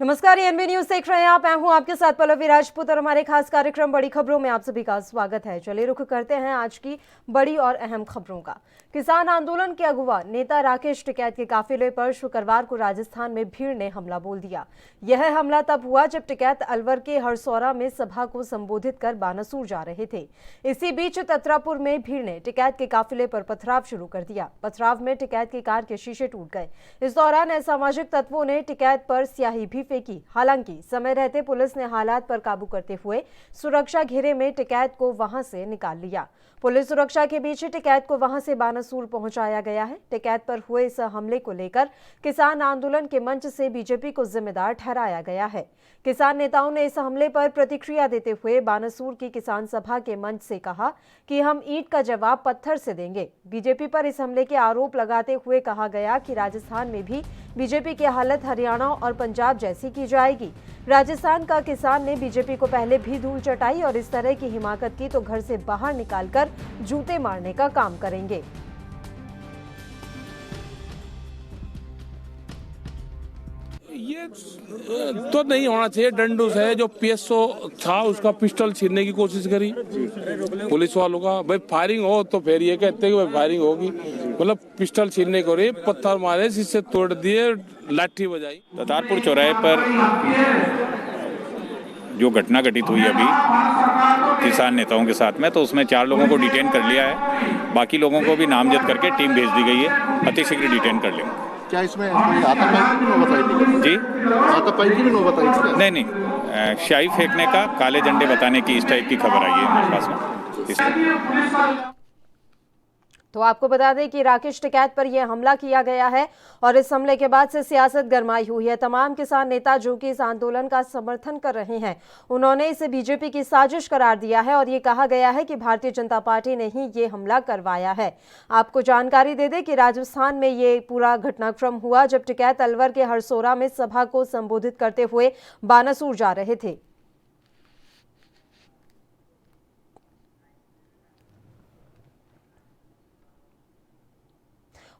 नमस्कार, ANB news देख रहे हैं आप। मैं हूं आपके साथ पल्लवी राजपूत और हमारे खास कार्यक्रम बड़ी खबरों में आप सभी का स्वागत है। चलिए रुख करते हैं आज की बड़ी और अहम खबरों का। किसान आंदोलन के अगुवा नेता राकेश टिकैत के काफिले पर शुक्रवार को राजस्थान में भीड़ ने हमला बोल दिया। यह हमला तब हुआ जब टिकैत अलवर के हरसौरा में सभा को संबोधित कर बानासूर जा रहे थे। इसी बीच तत्रापुर में भीड़ ने टिकैत के काफिले पर पथराव शुरू कर दिया। पथराव में टिकैत की कार के शीशे टूट गए। इस दौरान असामाजिक तत्वों ने टिकैत पर स्याही भी फेंकी। हालांकि समय रहते पुलिस ने हालात पर काबू करते हुए सुरक्षा घेरे में टिकैत को वहां से निकाल लिया। पुलिस सुरक्षा के बीच टिकैत को वहां से बानासूर पहुंचाया गया है। टिकैत पर हुए इस हमले को लेकर किसान आंदोलन के मंच से बीजेपी को जिम्मेदार ठहराया गया है। किसान नेताओं ने इस हमले पर प्रतिक्रिया देते हुए बानासूर की किसान सभा के मंच से कहा कि हम ईंट का जवाब पत्थर से देंगे। बीजेपी पर इस हमले के आरोप लगाते हुए कहा गया कि राजस्थान में भी बीजेपी की हालत हरियाणा और पंजाब जैसी की जाएगी। राजस्थान का किसान ने बीजेपी को पहले भी धूल चटाई और इस तरह की हिमाकत की तो घर से बाहर निकालकर जूते मारने का काम करेंगे। ये तो नहीं होना चाहिए। डंडूस है जो पीएसओ था उसका पिस्टल छीनने की कोशिश करी पुलिस वालों का। भाई फायरिंग हो तो फिर ये कहते हैं कि भाई फायरिंग होगी, मतलब पिस्टल छीनने को रही, पत्थर मारे, शीशे तोड़ दिए, लाठी बजाई। ततारपुर चौराहे पर जो घटना घटित हुई अभी किसान नेताओं के साथ में, तो उसमें 4 लोगों को डिटेन कर लिया है। बाकी लोगों को भी नामजद करके टीम भेज दी गई है। अतिशीघ्र डिटेन कर लेंगे। क्या इसमें कोई हाथापाई की भी नौबत आई थी? जी, हाथापाई की भी नौबत आई थी? नहीं, स्याही फेंकने का, काले झंडे बताने की, इस टाइप की खबर आई है हमारे पास में। तो आपको बता दें कि राकेश टिकैत पर यह हमला किया गया है और इस हमले के बाद से सियासत गरमाई हुई है। तमाम किसान नेता जो कि इस आंदोलन का समर्थन कर रहे हैं, उन्होंने इसे बीजेपी की साजिश करार दिया है और ये कहा गया है कि भारतीय जनता पार्टी ने ही ये हमला करवाया है। आपको जानकारी दे दें कि राजस्थान में ये पूरा घटनाक्रम हुआ जब टिकैत अलवर के हरसौरा में सभा को संबोधित करते हुए बानासूर जा रहे थे।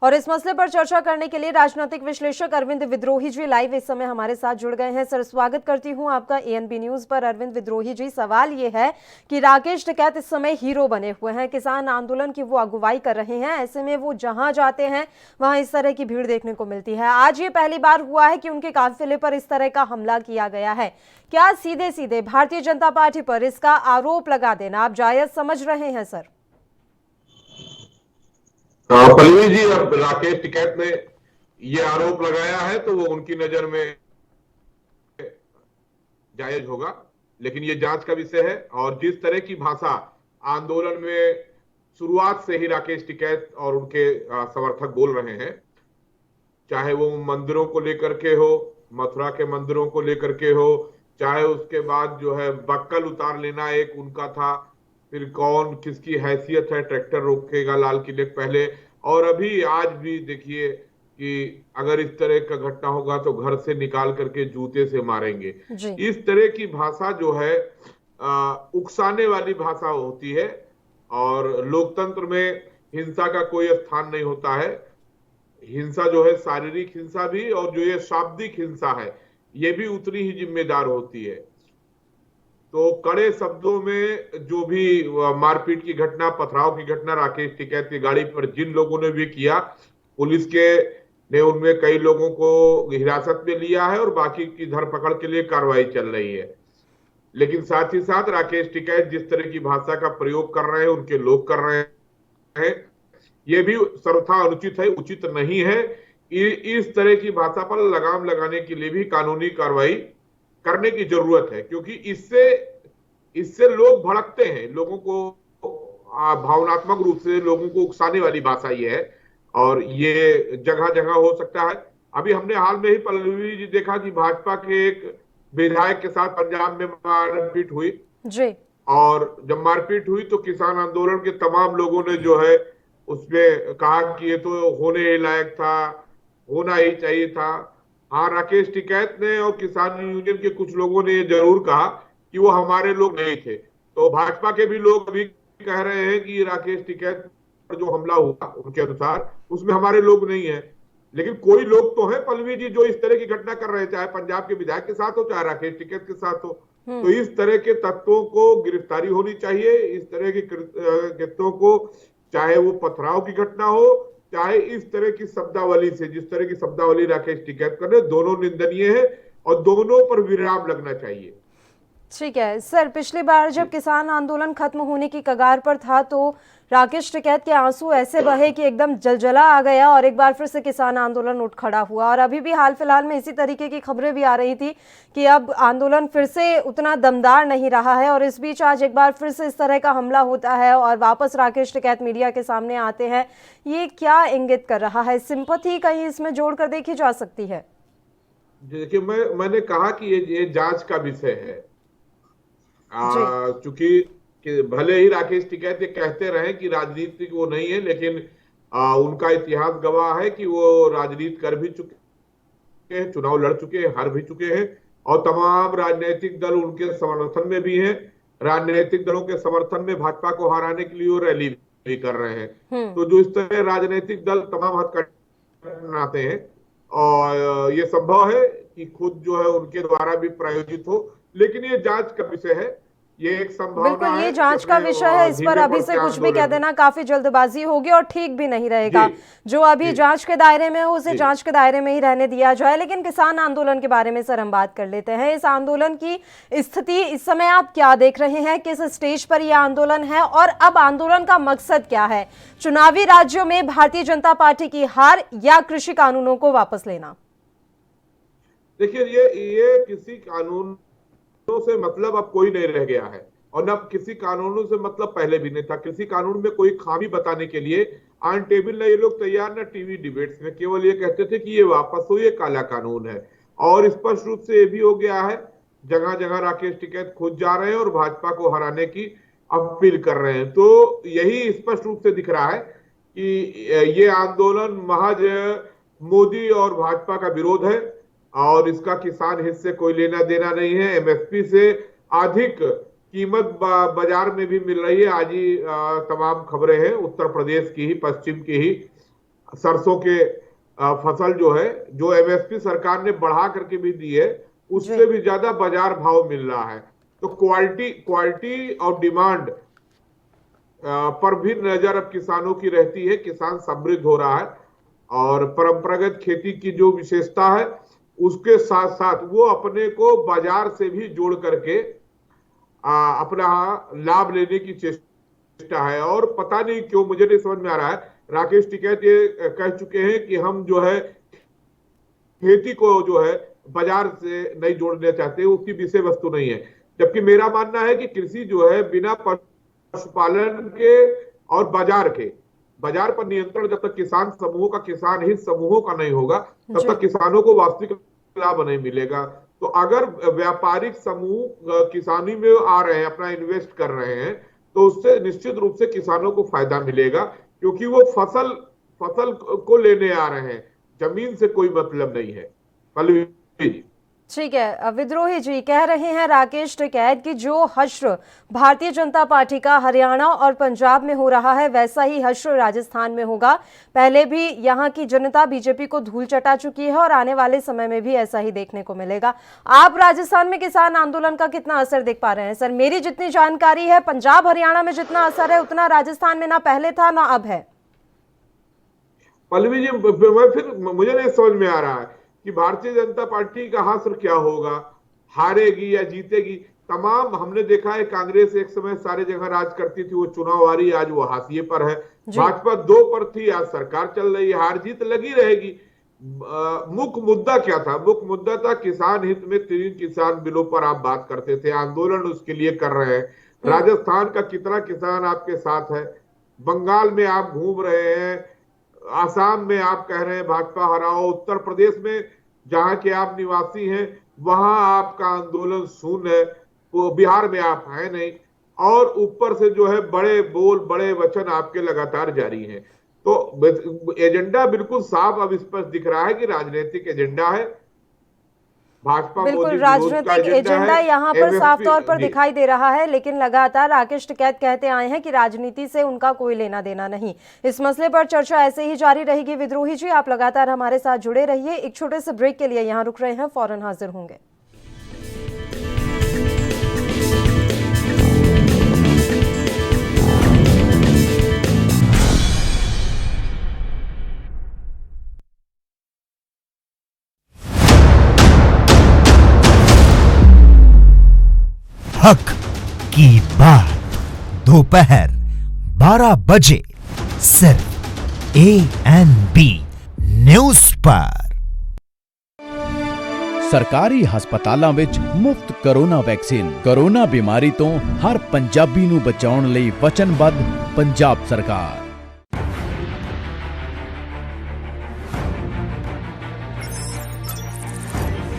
और इस मसले पर चर्चा करने के लिए राजनीतिक विश्लेषक अरविंद विद्रोही जी लाइव इस समय हमारे साथ जुड़ गए हैं। सर, स्वागत करती हूं आपका एएनबी न्यूज पर। अरविंद विद्रोही जी, सवाल ये है कि राकेश टिकैत इस समय हीरो बने हुए हैं, किसान आंदोलन की वो अगुवाई कर रहे हैं, ऐसे में वो जहां जाते हैं वहां इस तरह की भीड़ देखने को मिलती है। आज ये पहली बार हुआ है कि उनके काफिले पर इस तरह का हमला किया गया है। क्या सीधे सीधे भारतीय जनता पार्टी पर इसका आरोप लगा देना आप जायज समझ रहे हैं? सर पल्लवी जी, अब राकेश टिकैत ने ये आरोप लगाया है तो वो उनकी नजर में जायज होगा, लेकिन ये जांच का विषय है। और जिस तरह की भाषा आंदोलन में शुरुआत से ही राकेश टिकैत और उनके समर्थक बोल रहे हैं, चाहे वो मंदिरों को लेकर के हो, मथुरा के मंदिरों को लेकर के हो, चाहे उसके बाद जो है बक्कल उतार लेना एक उनका था, फिर कौन किसकी हैसियत है, ट्रैक्टर रोकेगा लाल किले पहले, और अभी आज भी देखिए कि अगर इस तरह का घटना होगा तो घर से निकाल करके जूते से मारेंगे। इस तरह की भाषा जो है उकसाने वाली भाषा होती है और लोकतंत्र में हिंसा का कोई स्थान नहीं होता है। हिंसा जो है शारीरिक हिंसा भी, और जो ये शाब्दिक हिंसा है ये भी उतनी ही जिम्मेदार होती है। तो कड़े शब्दों में जो भी मारपीट की घटना, पथराव की घटना राकेश टिकैत की गाड़ी पर जिन लोगों ने भी किया, पुलिस के ने उनमें कई लोगों को हिरासत में लिया है और बाकी की धरपकड़ के लिए कार्रवाई चल रही है। लेकिन साथ ही साथ राकेश टिकैत जिस तरह की भाषा का प्रयोग कर रहे हैं, उनके लोग कर रहे हैं, ये भी सर्वथा अनुचित है, उचित नहीं है। इस तरह की भाषा पर लगाम लगाने के लिए भी कानूनी कार्रवाई करने की जरूरत है, क्योंकि इससे लोग भड़कते हैं, लोगों को भावनात्मक रूप से लोगों को उकसाने वाली भाषा ये है और ये जगह जगह हो सकता है। अभी हमने हाल में ही पल्लवी जी देखा कि भाजपा के एक विधायक के साथ पंजाब में मारपीट हुई जी, और जब मारपीट हुई तो किसान आंदोलन के तमाम लोगों ने जो है उसमें कहा कि ये तो होने ही लायक था, होना ही चाहिए था। हाँ, राकेश टिकैत ने और किसान यूनियन के कुछ लोगों ने ये जरूर कहा कि वो हमारे लोग नहीं थे। तो भाजपा के भी लोग अभी कह रहे हैं कि राकेश टिकैत पर जो हमला हुआ उनके अनुसार उसमें हमारे लोग नहीं है। लेकिन कोई लोग तो हैं पल्लवी जी जो इस तरह की घटना कर रहे हैं, चाहे पंजाब के विधायक के साथ हो चाहे राकेश टिकैत के साथ हो। तो इस तरह के तत्वों को गिरफ्तारी होनी चाहिए। इस तरह के कृत्यों को, चाहे वो पथराव की घटना हो चाहे इस तरह की शब्दावली से, जिस तरह की शब्दावली राकेश टिकैत कर रहे, दोनों निंदनीय है और दोनों पर विराम लगना चाहिए। ठीक है सर, पिछली बार जब किसान आंदोलन खत्म होने की कगार पर था तो राकेश टिकैत के आंसू ऐसे बहे कि एकदम जलजला आ गया और एक बार फिर से किसान आंदोलन उठ खड़ा हुआ। और अभी भी हाल फिलहाल में इसी तरीके की खबरें भी आ रही थी कि अब आंदोलन फिर से उतना दमदार नहीं रहा है और इस बीच आज एक बार फिर से इस तरह का हमला होता है और वापस राकेश टिकैत मीडिया के सामने आते हैं। ये क्या इंगित कर रहा है? सिंपैथी कहीं इसमें जोड़कर देखी जा सकती है? देखिए, मैंने कहा कि ये जांच का विषय है। चूंकि भले ही राकेश टिकैत ये कहते रहे कि राजनीतिक वो नहीं है, लेकिन उनका इतिहास गवाह है कि वो राजनीति कर भी चुके हैं, चुनाव लड़ चुके हैं, हार भी चुके हैं और तमाम राजनीतिक दल उनके समर्थन में भी हैं। राजनीतिक दलों के समर्थन में भाजपा को हराने के लिए वो रैली भी कर रहे हैं। तो जो इस तरह राजनीतिक दल तमाम हथकंडे बनाते हैं और ये संभव है कि खुद जो है उनके द्वारा भी प्रायोजित हो, लेकिन ये जांच का विषय है। ये एक संभावना है। बिल्कुल, ये जांच का विषय है। इस पर अभी से कुछ भी कह देना काफी जल्दबाजी होगी और ठीक भी नहीं रहेगा। जो अभी जांच के दायरे में हो उसे जांच के दायरे में ही रहने दिया जाए। लेकिन किसान आंदोलन के बारे में सर हम बात कर लेते हैं। इस आंदोलन की स्थिति इस समय आप क्या देख रहे हैं? किस स्टेज पर यह आंदोलन है और अब आंदोलन का मकसद क्या है? चुनावी राज्यों में भारतीय जनता पार्टी की हार या कृषि कानूनों को वापस लेना? देखिए, ये किसी कानून से मतलब अब कोई नहीं रह गया है और न किसी कानूनों से मतलब पहले भी नहीं था। किसी कानून में कोई खामी बताने के लिए ऑन टेबल न ये लोग तैयार, न टीवी डिबेट्स में, केवल ये कहते थे कि ये वापस हो, ये काला कानून है। और स्पष्ट रूप से ये भी हो गया है, जगह जगह राकेश टिकैत खुद जा रहे हैं और भाजपा को हराने की अपील कर रहे हैं। तो यही स्पष्ट रूप से दिख रहा है कि ये आंदोलन महज मोदी और भाजपा का विरोध है और इसका किसान हित से कोई लेना देना नहीं है। एमएसपी से अधिक कीमत बाजार में भी मिल रही है। आज ही तमाम खबरें हैं, उत्तर प्रदेश की ही, पश्चिम की ही सरसों के फसल जो है, जो एमएसपी सरकार ने बढ़ा करके भी दी है, उससे भी ज्यादा बाजार भाव मिल रहा है। तो क्वालिटी और डिमांड पर भी नजर अब किसानों की रहती है। किसान समृद्ध हो रहा है और परंपरागत खेती की जो विशेषता है उसके साथ साथ वो अपने को बाजार से भी जोड़ करके अपना लाभ लेने की चेष्टा है। और पता नहीं क्यों, मुझे नहीं समझ में आ रहा है, राकेश टिकैत ये कह चुके हैं कि हम जो है खेती को जो है बाजार से नहीं जोड़ना चाहते, उसकी विषय वस्तु नहीं है। जबकि मेरा मानना है कि कृषि जो है बिना पशुपालन के और बाजार पर नियंत्रण जब तक किसान समूहों का, किसान हित समूहों का नहीं होगा, तब तक किसानों को वास्तविक लाभ नहीं मिलेगा। तो अगर व्यापारिक समूह किसानी में आ रहे हैं, अपना इन्वेस्ट कर रहे हैं, तो उससे निश्चित रूप से किसानों को फायदा मिलेगा, क्योंकि वो फसल को लेने आ रहे हैं, जमीन से कोई मतलब नहीं है। पल्लवी जी। ठीक है, विद्रोही जी कह रहे हैं राकेश टिकैत की जो हश्र भारतीय जनता पार्टी का हरियाणा और पंजाब में हो रहा है वैसा ही हश्र राजस्थान में होगा। पहले भी यहाँ की जनता बीजेपी को धूल चटा चुकी है और आने वाले समय में भी ऐसा ही देखने को मिलेगा। आप राजस्थान में किसान आंदोलन का कितना असर देख पा रहे हैं? सर, मेरी जितनी जानकारी है पंजाब हरियाणा में जितना असर है उतना राजस्थान में ना पहले था ना अब है। पल्लवी जी, फिर मुझे नहीं समझ में आ रहा है कि भारतीय जनता पार्टी का हासिल क्या होगा, हारेगी या जीतेगी। तमाम हमने देखा है, कांग्रेस एक समय सारे जगह राज करती थी, वो चुनाव हारी, आज वो हाशिए पर है। भाजपा 2 पर थी, आज सरकार चल रही है, हार जीत लगी रहेगी। मुख्य मुद्दा क्या था? मुख्य मुद्दा था किसान हित में 3 किसान बिलों पर आप बात करते थे, आंदोलन उसके लिए कर रहे हैं। राजस्थान का कितना किसान आपके साथ है? बंगाल में आप घूम रहे हैं, आसाम में आप कह रहे हैं भाजपा हराओ, उत्तर प्रदेश में जहां के आप निवासी हैं वहां आपका आंदोलन शून्य है, वो बिहार में आप हैं नहीं, और ऊपर से जो है बड़े बोल बड़े वचन आपके लगातार जारी हैं। तो एजेंडा बिल्कुल साफ अब स्पष्ट दिख रहा है कि राजनीतिक एजेंडा है भाजपा बिल्कुल, मोदी विरोध का राजनीतिक एजेंडा है। यहाँ पर साफ MSP तौर पर जी। दिखाई दे रहा है, लेकिन लगातार राकेश टिकैत कहते आए हैं कि राजनीति से उनका कोई लेना देना नहीं। इस मसले पर चर्चा ऐसे ही जारी रहेगी। विद्रोही जी, आप लगातार हमारे साथ जुड़े रहिए। एक छोटे से ब्रेक के लिए यहाँ रुक रहे हैं, फौरन हाजिर होंगे। हक की बात दोपहर 12 बजे सिर्फ ANB न्यूज पर। ਸਰਕਾਰੀ ਹਸਪਤਾਲਾਂ ਵਿੱਚ ਮੁਫਤ ਕੋਰੋਨਾ ਵੈਕਸੀਨ। ਕੋਰੋਨਾ ਬਿਮਾਰੀ ਤੋਂ ਹਰ ਪੰਜਾਬੀ ਨੂੰ ਬਚਾਉਣ ਲਈ ਵਚਨਬੱਧ ਪੰਜਾਬ ਸਰਕਾਰ।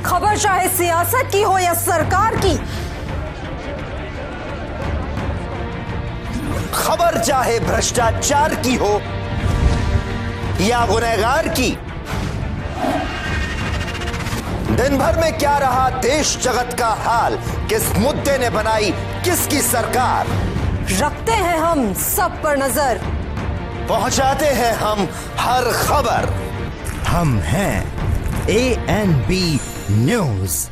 खबर चाहे सियासत की हो या सरकार की, खबर चाहे भ्रष्टाचार की हो या गुनहगार की, दिन भर में क्या रहा देश जगत का हाल, किस मुद्दे ने बनाई किसकी सरकार, रखते हैं हम सब पर नजर, पहुंचाते हैं हम हर खबर। हम हैं ANB न्यूज।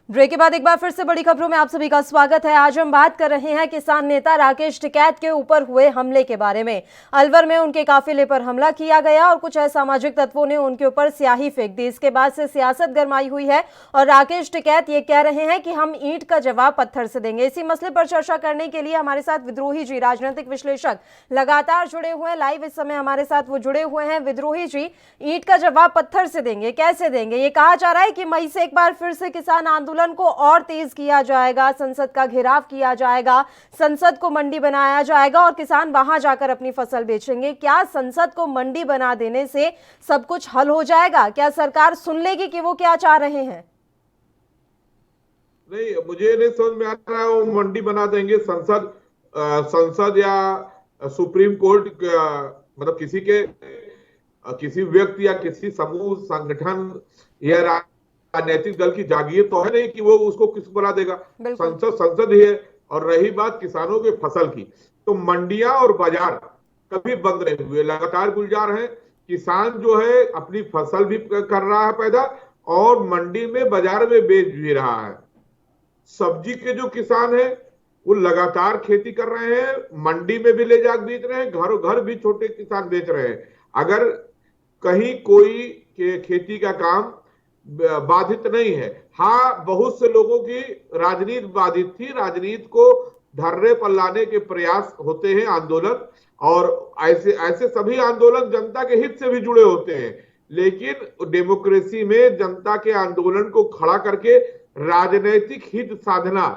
ब्रेक के बाद एक बार फिर से बड़ी खबरों में आप सभी का स्वागत है। आज हम बात कर रहे हैं किसान नेता राकेश टिकैत के ऊपर हुए हमले के बारे में। अलवर में उनके काफिले पर हमला किया गया और कुछ असामाजिक तत्वों ने उनके ऊपर स्याही फेंक दी। इसके बाद से सियासत गरमाई हुई है और राकेश टिकैत ये कह रहे हैं कि हम ईंट का जवाब पत्थर से देंगे। इसी मसले पर चर्चा करने के लिए हमारे साथ विद्रोही जी, राजनीतिक विश्लेषक, लगातार जुड़े हुए हैं। लाइव इस समय हमारे साथ वो जुड़े हुए हैं। विद्रोही जी, ईंट का जवाब पत्थर से देंगे, कैसे देंगे? ये कहा जा रहा है कि मई से एक बार फिर से किसान आंदोलन को और तेज किया जाएगा, संसद का घेराव किया जाएगा, संसद को मंडी बनाया जाएगा और किसान वहां जाकर अपनी फसल बेचेंगे। क्या संसद को मंडी बना देने से सब कुछ हल हो जाएगा? क्या सरकार सुन लेगी कि वो क्या चाह रहे हैं? नहीं, मुझे नहीं समझ में आ रहा है वो मंडी बना देंगे। संसद या सुप्रीम कोर्ट मतलब किसी व्यक्ति या किसी समूह, संगठन या राजनीतिक दल की जागीर तो है नहीं कि वो उसको किसको बना देगा। संसद ही है। और रही बात किसानों के फसल की, तो मंडियां और बाजार कभी बंद नहीं हुए, लगातार गुलजार हैं। किसान जो है अपनी फसल भी कर रहा है पैदा और मंडी में, बाजार में बेच भी रहा है। सब्जी के जो किसान हैं वो लगातार खेती कर रहे हैं, मंडी में भी ले जाकर बेच रहे हैं, घरों घर भी छोटे किसान बेच रहे हैं। अगर कहीं कोई के खेती का काम बाधित नहीं है, हाँ, बहुत से लोगों की राजनीति बाधित थी। राजनीति को धरने पर लाने के प्रयास होते हैं आंदोलन, और ऐसे सभी आंदोलन जनता के हित से भी जुड़े होते हैं। लेकिन डेमोक्रेसी में जनता के आंदोलन को खड़ा करके राजनीतिक हित साधना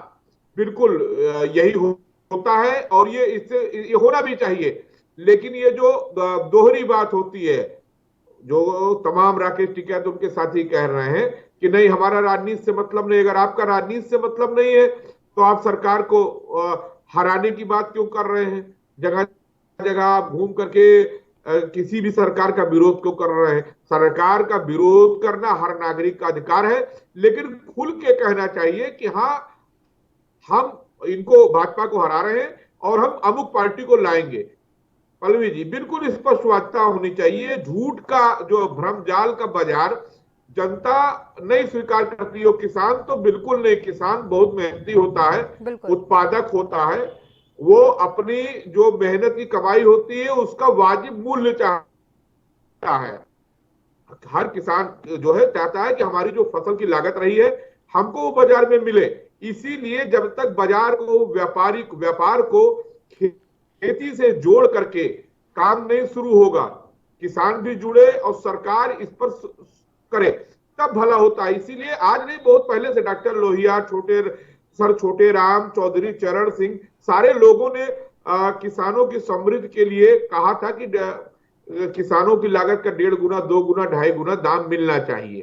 बिल्कुल यही होता है और ये होना भी चाहिए। लेकिन ये जो दोहरी बात होती है, जो तमाम राकेश टिकैत उनके साथी कह रहे हैं कि नहीं, हमारा राजनीति से मतलब नहीं। अगर आपका राजनीति से मतलब नहीं है तो आप सरकार को हराने की बात क्यों कर रहे हैं? जगह जगह आप घूम करके किसी भी सरकार का विरोध क्यों कर रहे हैं? सरकार का विरोध करना हर नागरिक का अधिकार है, लेकिन खुल के कहना चाहिए कि हाँ, हम इनको, भाजपा को हरा रहे हैं और हम अमुक पार्टी को लाएंगे। पल्लवी जी, बिल्कुल स्पष्टता होनी चाहिए। झूठ का जो भ्रमजाल का बाजार जनता नहीं स्वीकार करती हो। किसान तो बिल्कुल नहीं, किसान बहुत मेहनती होता है, उत्पादक होता है, वो अपनी जो मेहनत की कमाई होती है उसका वाजिब मूल्य चाहता है। हर किसान जो है चाहता है कि हमारी जो फसल की लागत रही है हमको वो बाजार में मिले। इसीलिए जब तक बाजार को, व्यापार को खेती से जोड़ करके काम नहीं शुरू होगा, किसान भी जुड़े और सरकार इस पर करे, तब भला होता है। इसीलिए आज नहीं, बहुत पहले से डॉक्टर लोहिया, छोटे राम, चौधरी चरण सिंह, सारे लोगों ने किसानों की समृद्धि के लिए कहा था कि किसानों की लागत का 1.5 गुना, 2 गुना, 2.5 गुना दाम मिलना चाहिए।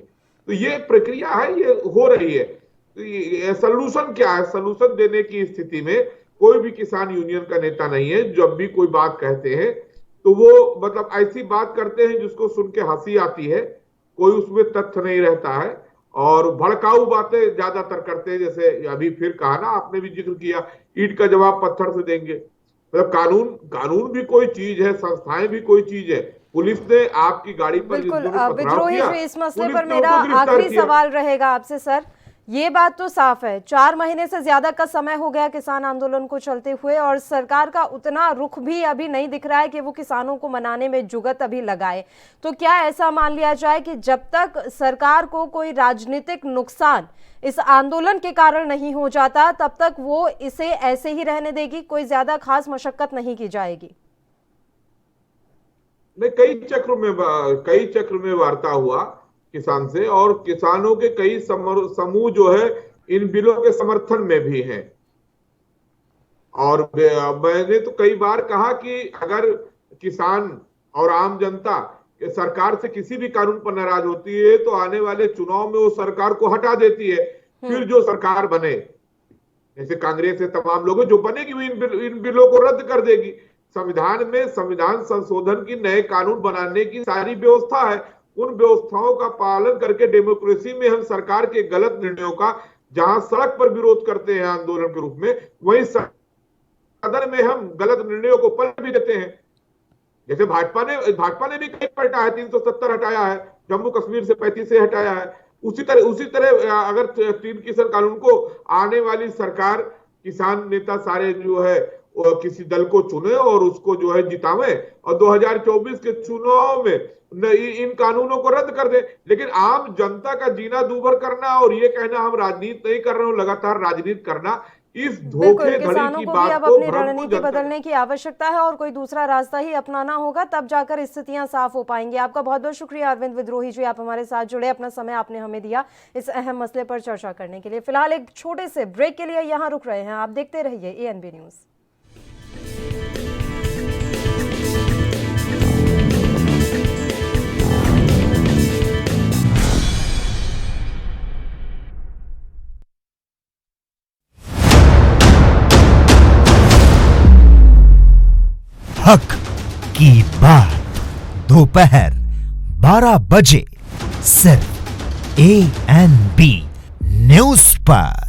तो ये प्रक्रिया है, ये हो रही है। तो सलूशन क्या है? सलूशन देने की स्थिति में कोई भी किसान यूनियन का नेता नहीं है। जब भी कोई बात कहते हैं तो वो मतलब ऐसी बात करते हैं जिसको सुन के हंसी आती है, कोई उसमें तथ्य नहीं रहता है और भड़काऊ बातें ज्यादातर करते हैं। जैसे अभी फिर कहा ना, आपने भी जिक्र किया, ईंट का जवाब पत्थर से देंगे। मतलब कानून भी कोई चीज है, संस्थाएं भी कोई चीज है। पुलिस ने आपकी गाड़ी पर बिल्कुल विद्रोही जी, इस मसले पर मेरा आखिरी सवाल रहेगा आपसे सर। ये बात तो साफ है, 4 महीने से ज्यादा का समय हो गया किसान आंदोलन को चलते हुए और सरकार का उतना रुख भी अभी नहीं दिख रहा है कि वो किसानों को मनाने में जुगत अभी लगाए। तो क्या ऐसा मान लिया जाए कि जब तक सरकार को कोई राजनीतिक नुकसान इस आंदोलन के कारण नहीं हो जाता तब तक वो इसे ऐसे ही रहने देगी, कोई ज्यादा खास मशक्कत नहीं की जाएगी? नहीं, कई चक्र में वार्ता हुआ किसान से और किसानों के कई समूह जो है इन बिलों के समर्थन में भी हैं। और मैंने तो कई बार कहा कि अगर किसान और आम जनता सरकार से किसी भी कानून पर नाराज होती है तो आने वाले चुनाव में वो सरकार को हटा देती है। फिर जो सरकार बने, जैसे कांग्रेस है, तमाम लोग जो बनेगी वो इन बिलों को रद्द कर देगी। संविधान में संविधान संशोधन की नए कानून बनाने की सारी व्यवस्था है। उन व्यवस्थाओं का पालन करके डेमोक्रेसी में हम सरकार के गलत निर्णयों का जहां सड़क पर विरोध करते हैं आंदोलन के रूप में, वहीं सदन में हम गलत निर्णयों को पलट भी देते हैं। जैसे भाजपा ने भी कई पलटा है, 370 हटाया है, जम्मू कश्मीर से 35 से हटाया है। उसी तरह अगर 3 किसान कानून को आने वाली सरकार, किसान नेता सारे जो है किसी दल को चुने और उसको जो है जितावे और 2024 के चुनाव में इन कानूनों को रद्द कर दे। लेकिन आम जनता का जीना दूभर करना और ये कहना हम राजनीति नहीं कर रहे हो, लगातार राजनीति करना, इस धोखेधड़ी की बात अब अपनी रणनीति बदलने की आवश्यकता है और कोई दूसरा रास्ता ही अपनाना होगा, तब जाकर स्थितियां साफ हो पाएंगी। आपका बहुत बहुत शुक्रिया अरविंद विद्रोही जी, आप हमारे साथ जुड़े, अपना समय आपने हमें दिया इस अहम मसले पर चर्चा करने के लिए। फिलहाल एक छोटे से ब्रेक के लिए यहाँ रुक रहे हैं, आप देखते रहिए ANB न्यूज। हक की बात दोपहर 12 बजे सिर्फ ANB न्यूज पर।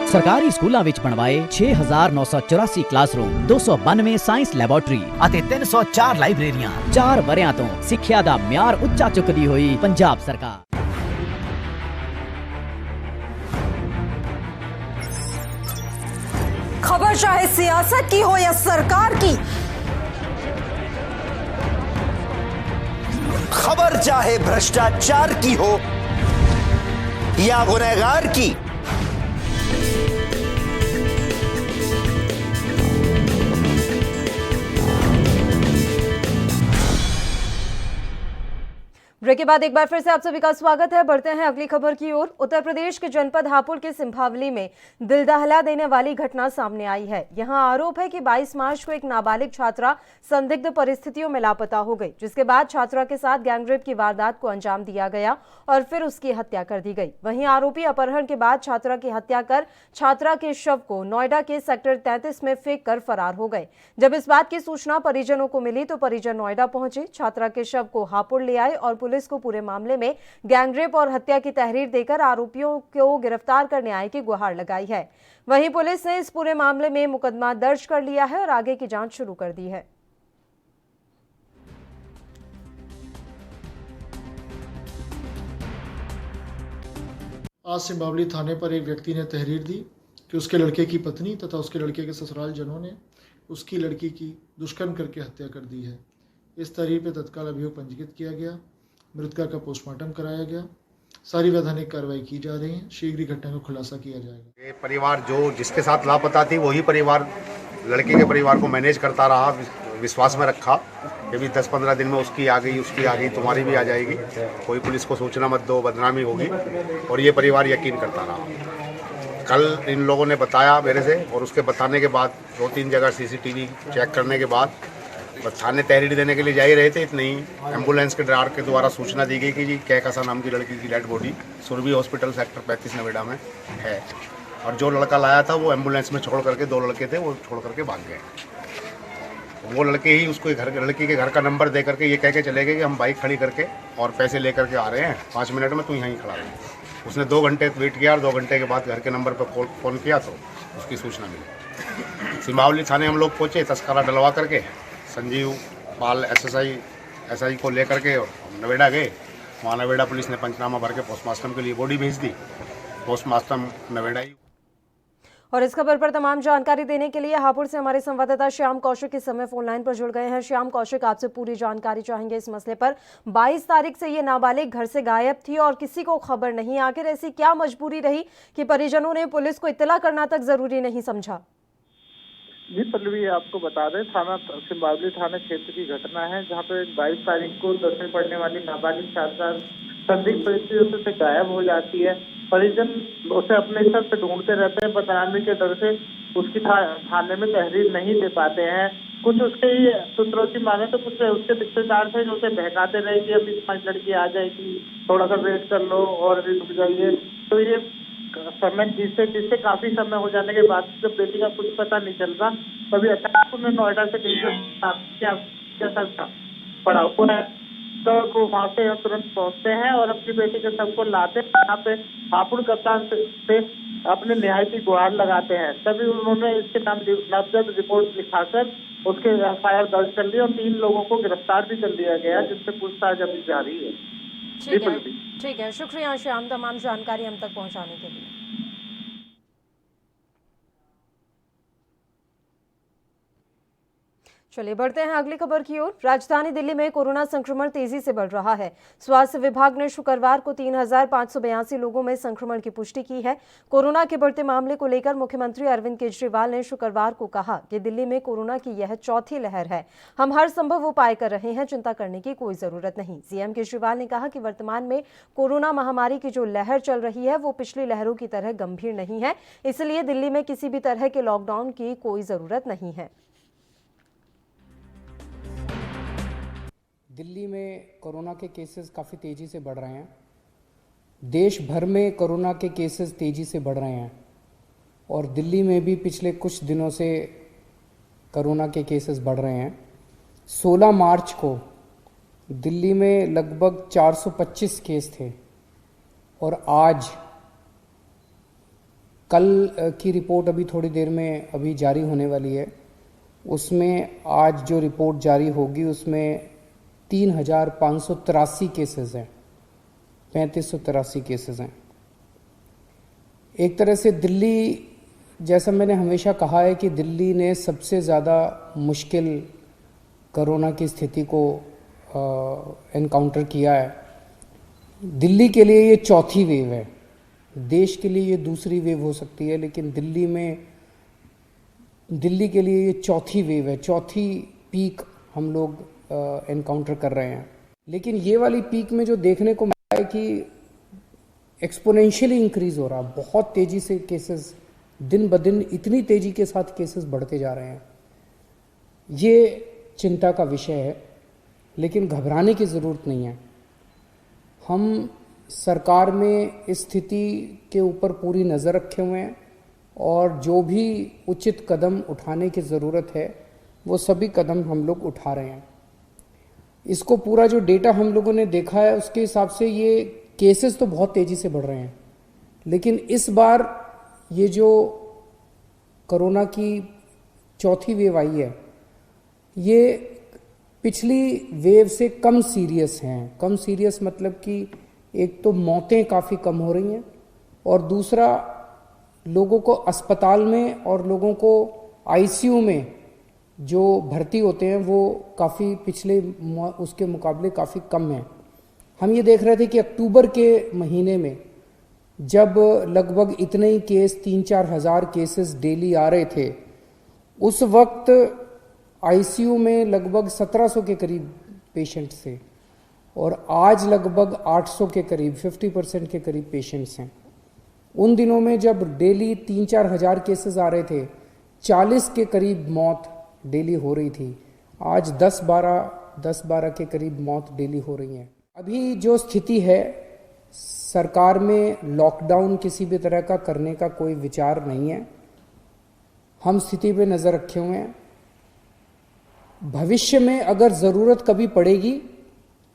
सरकारी स्कूलों विच बनवाए 6984 क्लासरूम, 292 साइंस लैबोरेटरी ਅਤੇ 304 ਲਾਇਬ੍ਰੇਰੀਆਂ। 4 ਵਰਿਆਂ ਤੋਂ ਸਿੱਖਿਆ ਦਾ ਮਿਆਰ ਉੱਚਾ ਚੁੱਕਦੀ ਹੋਈ ਪੰਜਾਬ ਸਰਕਾਰ। खबर चाहे सियासत की हो या सरकार की, खबर चाहे भ्रष्टाचार की हो या गुनहगार की, ब्रेक के बाद एक बार फिर से आप सभी का स्वागत है। बढ़ते हैं अगली खबर की ओर। उत्तर प्रदेश के जनपद हापुड़ के सिंभावली में दिल दहला देने वाली घटना सामने आई है। यहां आरोप है कि 22 मार्च को एक नाबालिग छात्रा संदिग्ध परिस्थितियों में लापता हो गई, जिसके बाद छात्रा के साथ गैंगरेप की वारदात को अंजाम दिया गया और फिर उसकी हत्या कर दी गई। वहीं आरोपी अपहरण के बाद छात्रा की हत्या कर छात्रा के शव को नोएडा के सेक्टर 33 में फेंक कर फरार हो गए। जब इस बात की सूचना परिजनों को मिली तो परिजन नोएडा पहुंचे, छात्रा के शव को हापुड़ ले आए और पुलिस को पूरे मामले में गैंगरेप और हत्या की तहरीर देकर आरोपियों को गिरफ्तार कर न्याय की गुहार लगाई है। वहीं पुलिस ने इस पूरे मामले में मुकदमा दर्ज कर लिया है और आगे की जांच शुरू कर दी है। आज सिंभावली थाने पर एक व्यक्ति ने तहरीर दी कि उसके लड़के की पत्नी तथा उसके लड़के के ससुराल जनों ने उसकी लड़की की दुष्कर्म करके हत्या कर दी है। इस तहरीर पर तत्काल अभियोग पंजीकृत किया गया, मृतका का पोस्टमार्टम कराया गया, सारी वैधानिक कार्रवाई की जा रही है। शीघ्र ही घटना का खुलासा किया जाएगा। ये परिवार जो जिसके साथ लापता थी वही परिवार लड़के के परिवार को मैनेज करता रहा, विश्वास में रखा कि भी 10-15 दिन में उसकी आ गई तुम्हारी भी आ जाएगी, कोई पुलिस को सूचना मत दो, बदनामी होगी, और ये परिवार यकीन करता रहा। कल इन लोगों ने बताया मेरे से और उसके बताने के बाद 2-3 जगह CCTV चेक करने के बाद थाने तहरीर देने के लिए जा ही रहे थे, इतने ही एम्बुलेंस के ड्राइवर के द्वारा सूचना दी गई कि जी कैकासा नाम की लड़की की dead body Surabhi hospital sector 35 Noida में है। और जो लड़का लाया था वो एम्बुलेंस में छोड़ करके, 2 लड़के थे वो छोड़ करके भाग गए। वो लड़के ही उसको लड़की के घर का नंबर दे करके ये कह के चले गए कि हम बाइक खड़ी करके और पैसे ले करके आ रहे हैं, 5 मिनट में तू यहीं खड़ा रहे। उसने 2 घंटे वेट किया और 2 घंटे के बाद घर के नंबर पर फ़ोन किया तो उसकी सूचना मिली। सिंबावली थाने हम लोग पहुँचे, तस्करा डलवा करके संजीव पाल एसआई को ले करके नवेड़ा गए। वहाँ नवेड़ा पुलिस ने पंचनामा भर के पोस्टमार्टम के लिए बॉडी भेज दी। पोस्टमार्टम नवेड़ा ही। और इस खबर पर तमाम जानकारी देने के लिए हापुड़ से हमारे संवाददाता श्याम कौशिक इस समय फोन लाइन पर जुड़ गए हैं। श्याम कौशिक, आपसे पूरी जानकारी चाहेंगे इस मसले पर। 22 तारीख से ये नाबालिग घर से गायब थी और किसी को खबर नहीं। आखिर ऐसी क्या मजबूरी रही कि परिजनों ने पुलिस को इत्तला करना तक जरूरी नहीं समझा? जी पल्लवी, आपको बता दें, थाना सिंबावली थाना क्षेत्र की घटना है जहां पे 22 तारीख को 10वीं पढ़ने वाली नाबालिग छात्रा संदिग्ध परिस्थितियों से गायब हो जाती है। परिजन उसे अपने स्तर पे ढूंढते रहते हैं, बदनामी के डर से उसकी थाने में तहरीर नहीं दे पाते हैं। कुछ उसके ही सूत्रों की माने तो कुछ उसके रिश्तेदार थे जो उसे बहकाते रहे कि अभी तुम्हारी लड़की आ जाएगी, थोड़ा सा वेट कर लो और अभी रुक जाइए। तो ये समय जिससे काफी समय हो जाने के बाद जब बेटी का कुछ पता नहीं चल रहा, तभी अचानक उन्हें नोएडा से क्या पड़ा हुआ है, तो वो वहाँ पे तुरंत पहुँचते हैं और अपनी बेटी के शव को लाते हैं। यहाँ पे हापुड़ कप्तान से अपने निहायती गुहार लगाते हैं। तभी उन्होंने इसके नाम नामजद रिपोर्ट लिखाकर उसके एफआईआर दर्ज कर ली और 3 लोगों को गिरफ्तार भी कर लिया गया, जिससे पूछताछ अभी जारी है। ठीक है, शुक्रिया श्याम तमाम जानकारी हम तक पहुंचाने के लिए। चलिए बढ़ते हैं अगली खबर की ओर। राजधानी दिल्ली में कोरोना संक्रमण तेजी से बढ़ रहा है। स्वास्थ्य विभाग ने शुक्रवार को 3,582 लोगों में संक्रमण की पुष्टि की है। कोरोना के बढ़ते मामले को लेकर मुख्यमंत्री अरविंद केजरीवाल ने शुक्रवार को कहा कि दिल्ली में कोरोना की यह चौथी लहर है। हम हर संभव उपाय कर रहे हैं, चिंता करने की कोई जरूरत नहीं। सीएम केजरीवाल ने कहा कि वर्तमान में कोरोना महामारी की जो लहर चल रही है वो पिछली लहरों की तरह गंभीर नहीं है, इसलिए दिल्ली में किसी भी तरह के लॉकडाउन की कोई जरूरत नहीं है। दिल्ली में कोरोना के केसेस काफ़ी तेज़ी से बढ़ रहे हैं। देश भर में कोरोना के केसेस तेज़ी से बढ़ रहे हैं और दिल्ली में भी पिछले कुछ दिनों से कोरोना के केसेस बढ़ रहे हैं। 16 मार्च को दिल्ली में लगभग 425 केस थे और आज कल की रिपोर्ट अभी थोड़ी देर में अभी जारी होने वाली है। उसमें आज जो रिपोर्ट जारी होगी उसमें 3,583 केसेस हैं, 3,583 केसेस हैं। एक तरह से दिल्ली, जैसा मैंने हमेशा कहा है कि दिल्ली ने सबसे ज़्यादा मुश्किल कोरोना की स्थिति को एनकाउंटर किया है। दिल्ली के लिए ये चौथी वेव है, देश के लिए ये दूसरी वेव हो सकती है, लेकिन दिल्ली के लिए ये चौथी वेव है, चौथी पीक हम लोग एनकाउंटर कर रहे हैं। लेकिन ये वाली पीक में जो देखने को मिला है कि एक्सपोनेंशियली इंक्रीज हो रहा, बहुत तेज़ी से केसेस दिन ब दिन इतनी तेज़ी के साथ केसेस बढ़ते जा रहे हैं। ये चिंता का विषय है, लेकिन घबराने की ज़रूरत नहीं है। हम सरकार में इस स्थिति के ऊपर पूरी नज़र रखे हुए हैं और जो भी उचित कदम उठाने की ज़रूरत है वो सभी कदम हम लोग उठा रहे हैं। इसको पूरा जो डेटा हम लोगों ने देखा है उसके हिसाब से ये केसेस तो बहुत तेज़ी से बढ़ रहे हैं, लेकिन इस बार ये जो कोरोना की चौथी वेव आई है ये पिछली वेव से कम सीरियस हैं। कम सीरियस मतलब कि एक तो मौतें काफ़ी कम हो रही हैं और दूसरा लोगों को अस्पताल में और लोगों को आईसीयू में जो भर्ती होते हैं वो काफ़ी पिछले उसके मुकाबले काफ़ी कम है। हम ये देख रहे थे कि अक्टूबर के महीने में जब लगभग इतने ही केस 3-4 हज़ार केसेस डेली आ रहे थे, उस वक्त आईसीयू में लगभग 1700 के करीब पेशेंट्स थे और आज लगभग 800 के करीब 50% के करीब पेशेंट्स हैं। उन दिनों में जब डेली 3-4 हज़ार केसेस आ रहे थे, 40 के करीब मौत डेली हो रही थी। आज 10-12 के करीब मौत डेली हो रही हैं। अभी जो स्थिति है, सरकार में लॉकडाउन किसी भी तरह का करने का कोई विचार नहीं है। हम स्थिति पे नज़र रखे हुए हैं। भविष्य में अगर ज़रूरत कभी पड़ेगी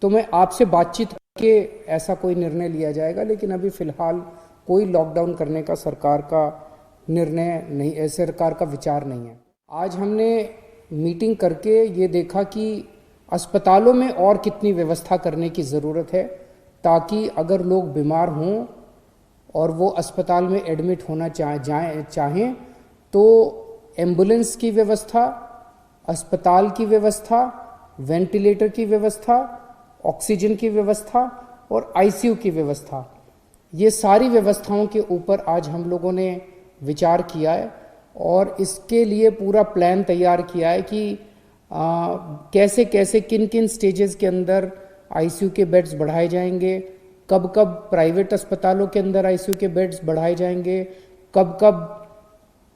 तो मैं आपसे बातचीत करके ऐसा कोई निर्णय लिया जाएगा, लेकिन अभी फ़िलहाल कोई लॉकडाउन करने का सरकार का निर्णय नहीं, सरकार का विचार नहीं है। आज हमने मीटिंग करके ये देखा कि अस्पतालों में और कितनी व्यवस्था करने की ज़रूरत है, ताकि अगर लोग बीमार हों और वो अस्पताल में एडमिट होना चाहें तो एम्बुलेंस की व्यवस्था, अस्पताल की व्यवस्था, वेंटिलेटर की व्यवस्था, ऑक्सीजन की व्यवस्था और आईसीयू की व्यवस्था, ये सारी व्यवस्थाओं के ऊपर आज हम लोगों ने विचार किया है और इसके लिए पूरा प्लान तैयार किया है कि कैसे कैसे किन किन स्टेजेस के अंदर आईसीयू के बेड्स बढ़ाए जाएंगे, कब कब प्राइवेट अस्पतालों के अंदर आईसीयू के बेड्स बढ़ाए जाएंगे, कब कब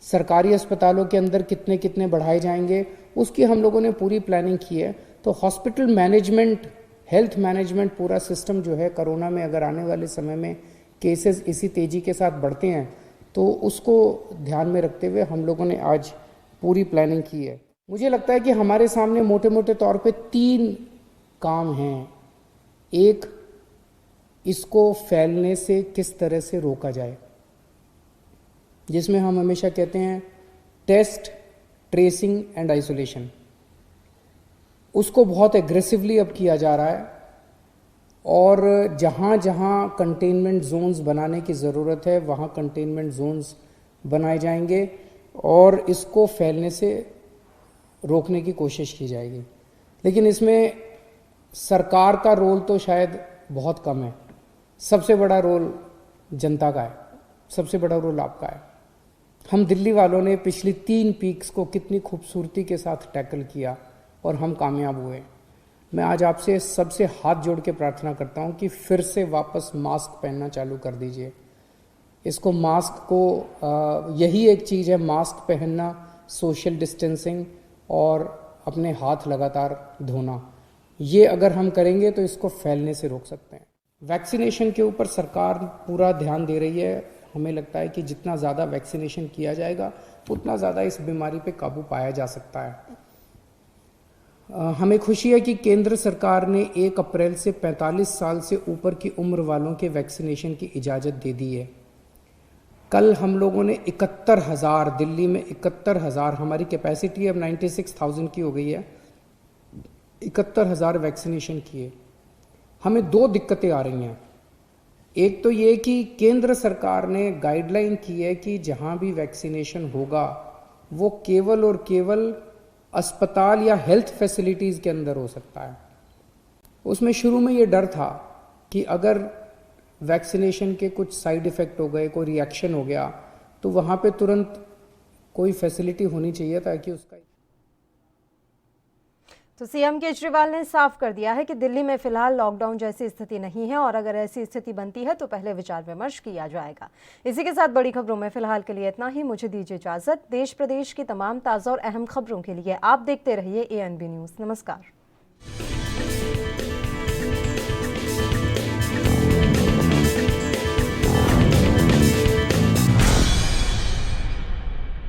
सरकारी अस्पतालों के अंदर कितने कितने बढ़ाए जाएंगे, उसकी हम लोगों ने पूरी प्लानिंग की है। तो हॉस्पिटल मैनेजमेंट, हेल्थ मैनेजमेंट पूरा सिस्टम जो है, कोरोना में अगर आने वाले समय में केसेस इसी तेज़ी के साथ बढ़ते हैं तो उसको ध्यान में रखते हुए हम लोगों ने आज पूरी प्लानिंग की है। मुझे लगता है कि हमारे सामने मोटे मोटे तौर पे 3 काम हैं। एक, इसको फैलने से किस तरह से रोका जाए, जिसमें हम हमेशा कहते हैं टेस्ट, ट्रेसिंग एंड आइसोलेशन। उसको बहुत एग्रेसिवली अब किया जा रहा है और जहाँ जहाँ कंटेनमेंट जोन्स बनाने की ज़रूरत है वहाँ कंटेनमेंट जोन्स बनाए जाएंगे और इसको फैलने से रोकने की कोशिश की जाएगी। लेकिन इसमें सरकार का रोल तो शायद बहुत कम है। सबसे बड़ा रोल जनता का है, सबसे बड़ा रोल आपका है। हम दिल्ली वालों ने पिछली 3 पीक्स को कितनी खूबसूरती के साथ टैकल किया और हम कामयाब हुए। मैं आज आपसे सबसे हाथ जोड़ के प्रार्थना करता हूं कि फिर से वापस मास्क पहनना चालू कर दीजिए। इसको मास्क को यही एक चीज़ है, मास्क पहनना, सोशल डिस्टेंसिंग और अपने हाथ लगातार धोना। ये अगर हम करेंगे तो इसको फैलने से रोक सकते हैं। वैक्सीनेशन के ऊपर सरकार पूरा ध्यान दे रही है। हमें लगता है कि जितना ज़्यादा वैक्सीनेशन किया जाएगा उतना ज़्यादा इस बीमारी पे काबू पाया जा सकता है। हमें खुशी है कि केंद्र सरकार ने 1 अप्रैल से 45 साल से ऊपर की उम्र वालों के वैक्सीनेशन की इजाज़त दे दी है। कल हम लोगों ने 71,000, दिल्ली में 71,000, हमारी कैपेसिटी अब 96,000 की हो गई है, 71,000 वैक्सीनेशन किए। हमें 2 दिक्कतें आ रही हैं। एक तो ये कि केंद्र सरकार ने गाइडलाइन की है कि जहां भी वैक्सीनेशन होगा वो केवल और केवल अस्पताल या हेल्थ फैसिलिटीज़ के अंदर हो सकता है। उसमें शुरू में ये डर था कि अगर वैक्सीनेशन के कुछ साइड इफ़ेक्ट हो गए, कोई रिएक्शन हो गया, तो वहाँ पे तुरंत कोई फैसिलिटी होनी चाहिए ताकि उसका। तो सीएम केजरीवाल ने साफ कर दिया है कि दिल्ली में फिलहाल लॉकडाउन जैसी स्थिति नहीं है और अगर ऐसी स्थिति बनती है तो पहले विचार विमर्श किया जाएगा। इसी के साथ बड़ी खबरों में फिलहाल के लिए इतना ही। मुझे दीजिए इजाजत। देश प्रदेश की तमाम ताज़ा और अहम खबरों के लिए आप देखते रहिए ANB न्यूज़। नमस्कार।